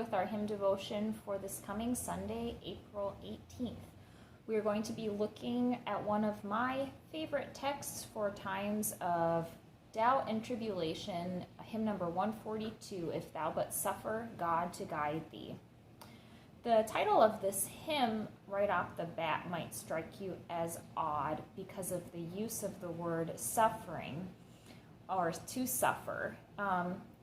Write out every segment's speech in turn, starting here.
with our hymn devotion for this coming Sunday, April 18th. We are going to be looking at one of my favorite texts for times of doubt and tribulation, hymn number 142, If Thou But Suffer God to Guide Thee. The title of this hymn right off the bat might strike you as odd because of the use of the word suffering, or to suffer.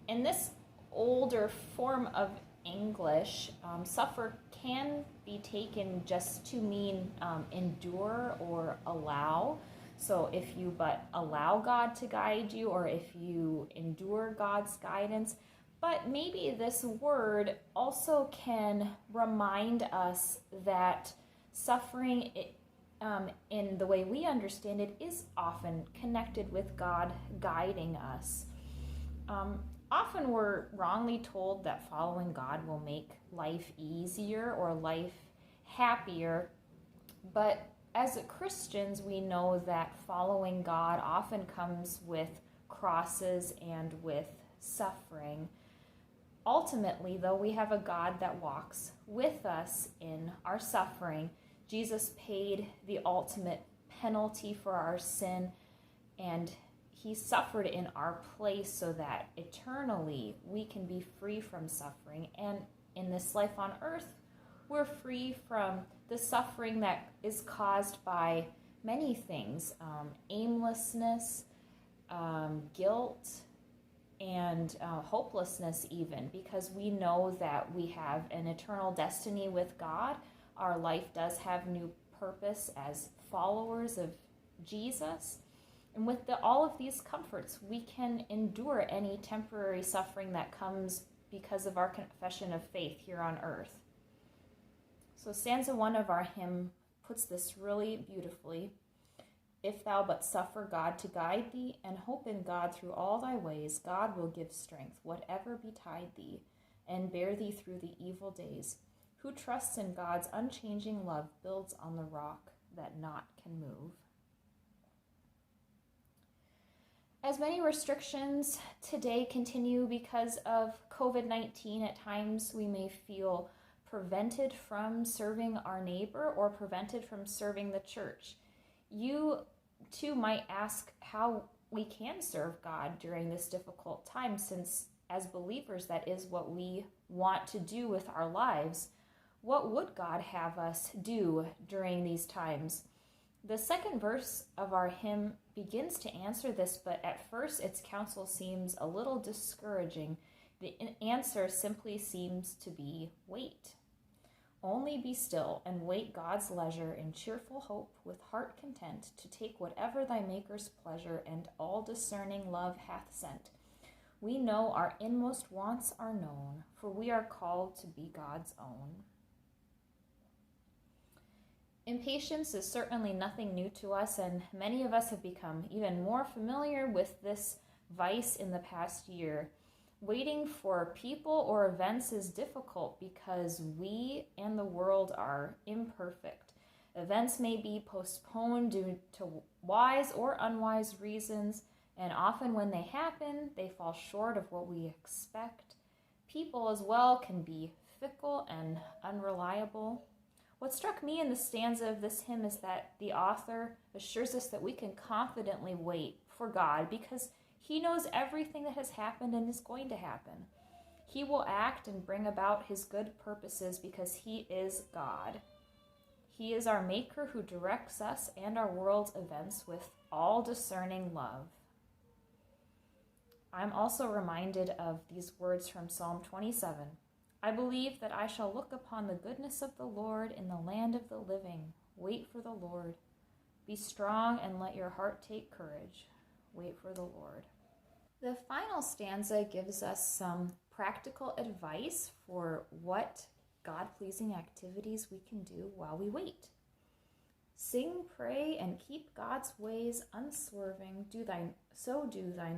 In this older form of English, suffer can be taken just to mean endure or allow. So if you but allow God to guide you, or if you endure God's guidance. But maybe this word also can remind us that suffering, in the way we understand it, is often connected with God guiding us. Often we're wrongly told that following God will make life easier or life happier, but as Christians, we know that following God often comes with crosses and with suffering. Ultimately, though, we have a God that walks with us in our suffering. Jesus paid the ultimate penalty for our sin, and he suffered in our place so that eternally we can be free from suffering. And in this life on earth, we're free from the suffering that is caused by many things, aimlessness, guilt, and hopelessness even, because we know that we have an eternal destiny with God. Our life does have new purpose as followers of Jesus. And with all of these comforts, we can endure any temporary suffering that comes because of our confession of faith here on earth. So stanza 1 of our hymn puts this really beautifully. If thou but suffer God to guide thee, and hope in God through all thy ways, God will give strength, whatever betide thee, and bear thee through the evil days. Who trusts in God's unchanging love builds on the rock that naught can move. As many restrictions today continue because of COVID-19, at times we may feel prevented from serving our neighbor or prevented from serving the church. You too might ask how we can serve God during this difficult time, since as believers that is what we want to do with our lives. What would God have us do during these times? The second verse of our hymn begins to answer this, but at first its counsel seems a little discouraging. The answer simply seems to be wait. Only be still and wait God's leisure in cheerful hope, with heart content to take whatever thy Maker's pleasure and all discerning love hath sent. We know our inmost wants are known, for we are called to be God's own. Impatience is certainly nothing new to us, and many of us have become even more familiar with this vice in the past year. Waiting for people or events is difficult because we and the world are imperfect. Events may be postponed due to wise or unwise reasons, and often when they happen, they fall short of what we expect. People as well can be fickle and unreliable. What struck me in the stanza of this hymn is that the author assures us that we can confidently wait for God because he knows everything that has happened and is going to happen. He will act and bring about his good purposes because he is God. He is our Maker who directs us and our world's events with all discerning love. I'm also reminded of these words from Psalm 27. I believe that I shall look upon the goodness of the Lord in the land of the living. Wait for the Lord. Be strong and let your heart take courage. Wait for the Lord. The final stanza gives us some practical advice for what God-pleasing activities we can do while we wait. Sing, pray, and keep God's ways unswerving. Do thine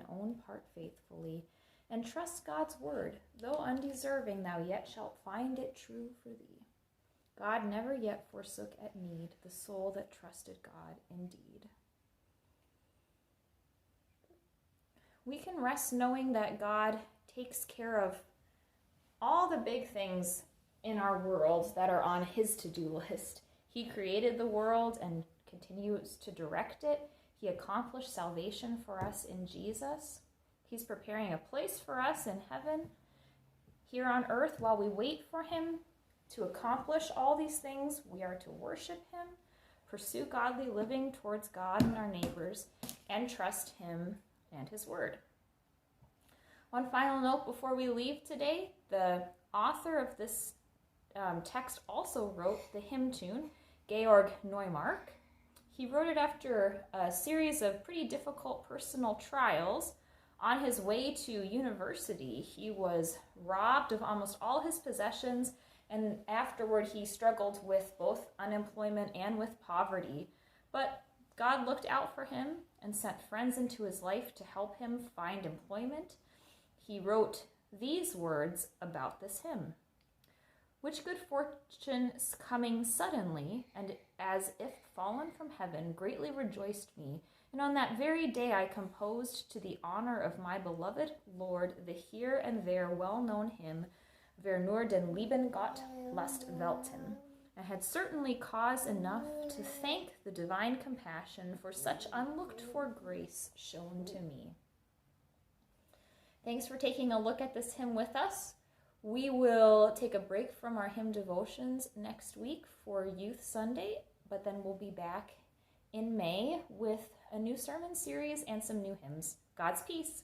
own part faithfully, and trust God's word. Though undeserving, thou yet shalt find it true for thee. God never yet forsook at need the soul that trusted God indeed. We can rest knowing that God takes care of all the big things in our world that are on his to-do list. He created the world and continues to direct it. He accomplished salvation for us in Jesus. He's preparing a place for us in heaven here on earth while we wait for him to accomplish all these things. We are to worship him, pursue godly living towards God and our neighbors, and trust him and his word. One final note before we leave today, the author of this text also wrote the hymn tune, Georg Neumark. He wrote it after a series of pretty difficult personal trials. On his way to university, he was robbed of almost all his possessions, and afterward he struggled with both unemployment and with poverty. But God looked out for him and sent friends into his life to help him find employment. He wrote these words about this hymn. Which good fortune's coming suddenly, and as if fallen from heaven, greatly rejoiced me. And on that very day I composed to the honor of my beloved Lord the here and there well-known hymn, Wer nur den lieben Gott lässt walten. I had certainly cause enough to thank the divine compassion for such unlooked-for grace shown to me. Thanks for taking a look at this hymn with us. We will take a break from our hymn devotions next week for Youth Sunday, but then we'll be back in May with a new sermon series and some new hymns. God's peace.